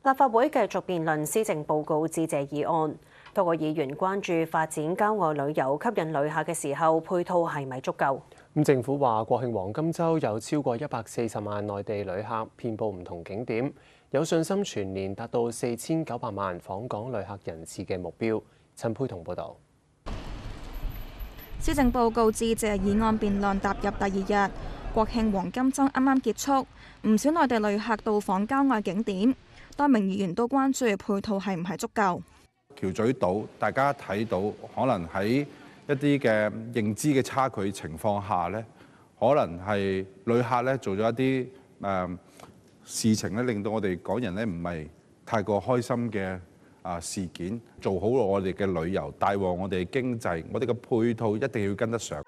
立法會繼續辯論施政報告致謝議案，多個議員關注發展郊外旅遊吸引旅客嘅時候，配套係咪足夠？政府話國慶黃金週有超過140萬內地旅客，遍佈唔同景點，有信心全年達到4900萬訪港旅客人次嘅目標。陳佩彤報導。施政報告致謝議案辯論踏入第二日，國慶黃金週啱啱結束，唔少內地旅客到訪郊外景點。多名議員都關注配套係唔係足夠。橋咀島大家睇到，可能喺一啲嘅認知嘅差距情況下咧，可能係旅客咧做咗一啲事情咧，令到我哋港人咧唔係太過開心嘅事件。做好我哋嘅旅遊，帶旺我哋嘅經濟，我哋嘅配套一定要跟得上。